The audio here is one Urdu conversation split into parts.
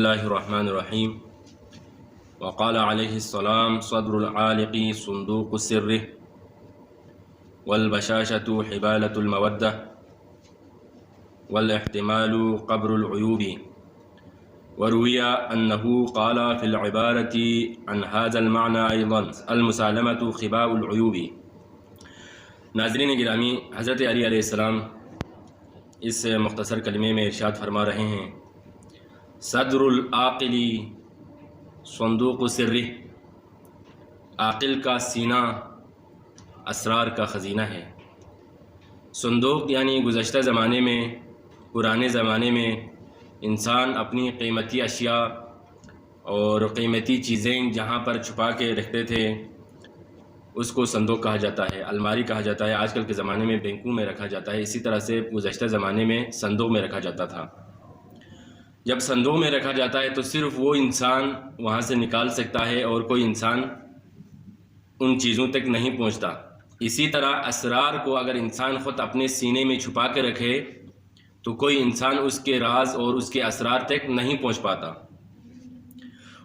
الله الرحمن الرحيم. وقال عليه السلام: صدر العالق صندوق سره، والبشاشة حبالة المودة، والاحتمال قبر العيوب. وروي أنه قال في العبارة عن هذا المعنى أيضا: المسالمة خباء العيوب. ناظرین گرامی، حضرت علی علیہ السلام اس مختصر کلمے میں ارشاد فرما رہے ہیں: صدر العاقل صندوق سرہ، عاقل کا سینہ اسرار کا خزینہ ہے۔ صندوق یعنی گزشتہ زمانے میں، پرانے زمانے میں انسان اپنی قیمتی اشیاء اور قیمتی چیزیں جہاں پر چھپا کے رکھتے تھے اس کو صندوق کہا جاتا ہے، الماری کہا جاتا ہے۔ آج کل کے زمانے میں بینکوں میں رکھا جاتا ہے، اسی طرح سے گزشتہ زمانے میں صندوق میں رکھا جاتا تھا۔ جب صندوق میں رکھا جاتا ہے تو صرف وہ انسان وہاں سے نکال سکتا ہے اور کوئی انسان ان چیزوں تک نہیں پہنچتا۔ اسی طرح اسرار کو اگر انسان خود اپنے سینے میں چھپا کے رکھے تو کوئی انسان اس کے راز اور اس کے اسرار تک نہیں پہنچ پاتا۔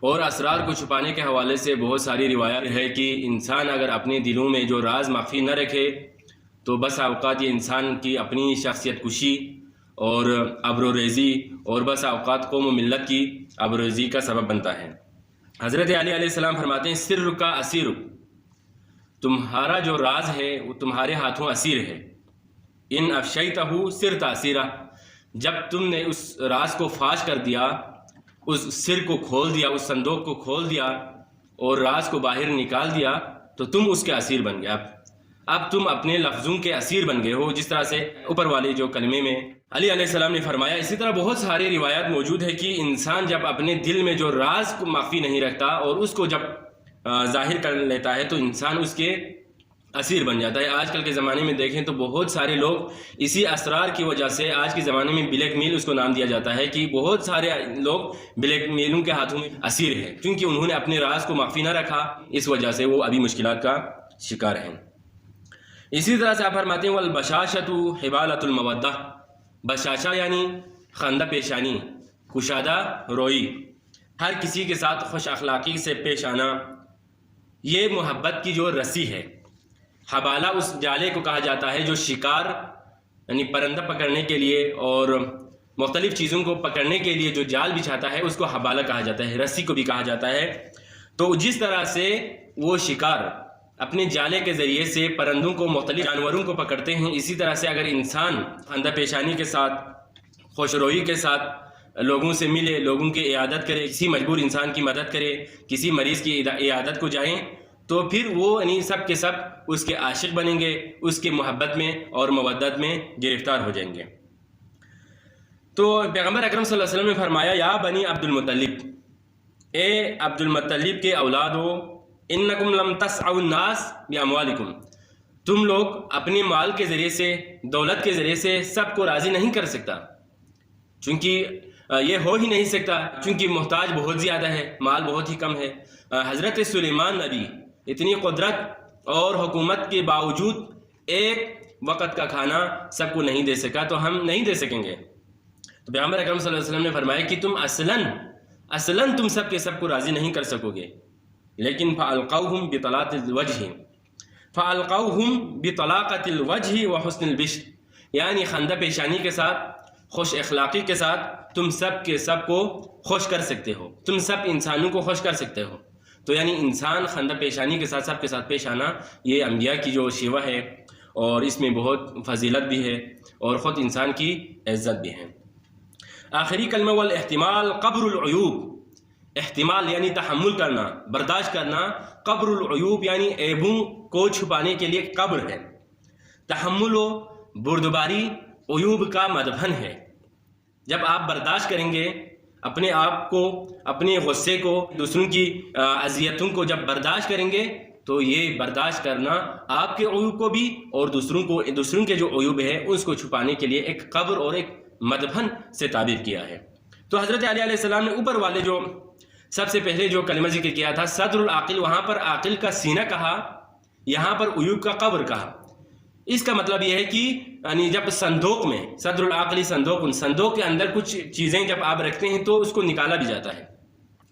اور اسرار کو چھپانے کے حوالے سے بہت ساری روایات ہے کہ انسان اگر اپنے دلوں میں جو راز مخفی نہ رکھے تو بس اوقات یہ انسان کی اپنی شخصیت کشی اور ابروریزی اور بس اوقات قوم و ملت کی ابروریزی کا سبب بنتا ہے۔ حضرت علی علیہ السلام فرماتے ہیں: سر کا اسیر، تمہارا جو راز ہے وہ تمہارے ہاتھوں اسیر ہے۔ ان افشیتہ سرت اسیرہ، جب تم نے اس راز کو فاش کر دیا، اس سر کو کھول دیا، اس صندوق کو کھول دیا اور راز کو باہر نکال دیا تو تم اس کے اسیر بن گئے۔ اب تم اپنے لفظوں کے اسیر بن گئے ہو، جس طرح سے اوپر والے جو کلمے میں علی علیہ السلام نے فرمایا۔ اسی طرح بہت سارے روایات موجود ہے کہ انسان جب اپنے دل میں جو راز کو مخفی نہیں رکھتا اور اس کو جب ظاہر کر لیتا ہے تو انسان اس کے اسیر بن جاتا ہے۔ آج کل کے زمانے میں دیکھیں تو بہت سارے لوگ اسی اسرار کی وجہ سے، آج کے زمانے میں بلیک میل اس کو نام دیا جاتا ہے، کہ بہت سارے لوگ بلیک میلوں کے ہاتھوں میں اسیر ہیں کیونکہ انہوں نے اپنے راز کو مخفی نہ رکھا، اس وجہ سے وہ ابھی مشکلات کا شکار ہیں۔ اسی طرح سے آپ فرماتے ہیں: والبشاشۃ حبالۃ المودہ، بشاشہ یعنی خندہ پیشانی، کشادہ روئی، ہر کسی کے ساتھ خوش اخلاقی سے پیش آنا، یہ محبت کی جو رسی ہے۔ حبالہ اس جالے کو کہا جاتا ہے جو شکار یعنی پرندہ پکڑنے کے لیے اور مختلف چیزوں کو پکڑنے کے لیے جو جال بچھاتا ہے اس کو حبالہ کہا جاتا ہے، رسی کو بھی کہا جاتا ہے۔ تو جس طرح سے وہ شکار اپنے جالے کے ذریعے سے پرندوں کو، مختلف جانوروں کو پکڑتے ہیں، اسی طرح سے اگر انسان خندہ پیشانی کے ساتھ، خوش روئی کے ساتھ لوگوں سے ملے، لوگوں کی عیادت کرے، کسی مجبور انسان کی مدد کرے، کسی مریض کی عیادت کو جائیں، تو پھر وہ یعنی سب کے سب اس کے عاشق بنیں گے، اس کے محبت میں اور مودت میں گرفتار ہو جائیں گے۔ تو پیغمبر اکرم صلی اللہ علیہ وسلم نے فرمایا: یا بنی عبد المطلب، اے عبد المطلب کے اولادو، انکم لم تسعوا الناس باموالکم، تم لوگ اپنے مال کے ذریعے سے، دولت کے ذریعے سے سب کو راضی نہیں کر سکتا، چونکہ یہ ہو ہی نہیں سکتا، چونکہ محتاج بہت زیادہ ہے، مال بہت ہی کم ہے۔ حضرت سلیمان نبی اتنی قدرت اور حکومت کے باوجود ایک وقت کا کھانا سب کو نہیں دے سکا، تو ہم نہیں دے سکیں گے۔ تو پیغمبر اکرم صلی اللہ علیہ وسلم نے فرمایا کہ تم اصلاً تم سب کے سب کو راضی نہیں کر سکو گے، لیکن فَأَلْقَوْهُمْ بِطَلَاقَةِ الْوَجْهِ وَحُسْنِ الْبِشْرِ، یعنی خندہ پیشانی کے ساتھ، خوش اخلاقی کے ساتھ تم سب کے سب کو خوش کر سکتے ہو، تم سب انسانوں کو خوش کر سکتے ہو۔ تو یعنی انسان خندہ پیشانی کے ساتھ سب کے ساتھ پیش آنا، یہ انبیاء کی جو شیوہ ہے اور اس میں بہت فضیلت بھی ہے اور خود انسان کی عزت بھی ہے۔ آخری کلمہ: والاحتمال قبر العیوب، احتمال یعنی تحمل کرنا، برداشت کرنا، قبر العیوب یعنی عیبوں کو چھپانے کے لیے قبر ہے۔ تحمل و بردباری عیوب کا مدفن ہے۔ جب آپ برداشت کریں گے اپنے آپ کو، اپنے غصے کو، دوسروں کی اذیتوں کو جب برداشت کریں گے تو یہ برداشت کرنا آپ کے عیوب کو بھی اور دوسروں کے جو عیوب ہے اس کو چھپانے کے لیے ایک قبر اور ایک مدفن سے تعبیر کیا ہے۔ تو حضرت علی علیہ السلام نے اوپر والے جو سب سے پہلے جو کلمہ ذکر کیا تھا صدر العاقل، وہاں پر عاقل کا سینہ کہا، یہاں پر عیوب کا قبر کہا۔ اس کا مطلب یہ ہے کہ یعنی جب صندوق میں صدر العقلی صندوق، ان صندوق کے اندر کچھ چیزیں جب آپ رکھتے ہیں تو اس کو نکالا بھی جاتا ہے.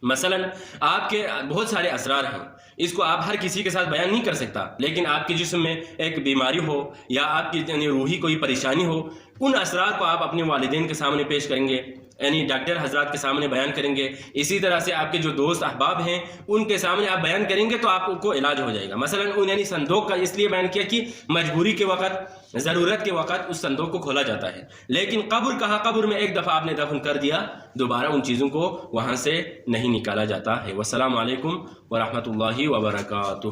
مثلا آپ کے بہت سارے اسرار ہیں، اس کو آپ ہر کسی کے ساتھ بیان نہیں کر سکتا، لیکن آپ کے جسم میں ایک بیماری ہو یا آپ کی یعنی روحی کوئی پریشانی ہو، ان اسرار کو آپ اپنے والدین کے سامنے پیش کریں گے، یعنی ڈاکٹر حضرات کے سامنے بیان کریں گے. اسی طرح سے آپ کے جو دوست احباب ہیں ان کے سامنے آپ بیان کریں گے تو آپ کو علاج ہو جائے گا. مثلا ان یعنی صندوق کا اس لیے بیان کیا کہ مجبوری کے وقت، ضرورت کے وقت اس صندوق کو کھولا جاتا ہے. لیکن قبر کہا، قبر میں ایک دفعہ آپ نے دفن کر دیا، دوبارہ ان چیزوں کو وہاں سے نہیں نکالا جاتا ہے. والسلام علیکم ورحمۃ اللہ وبرکاتہ.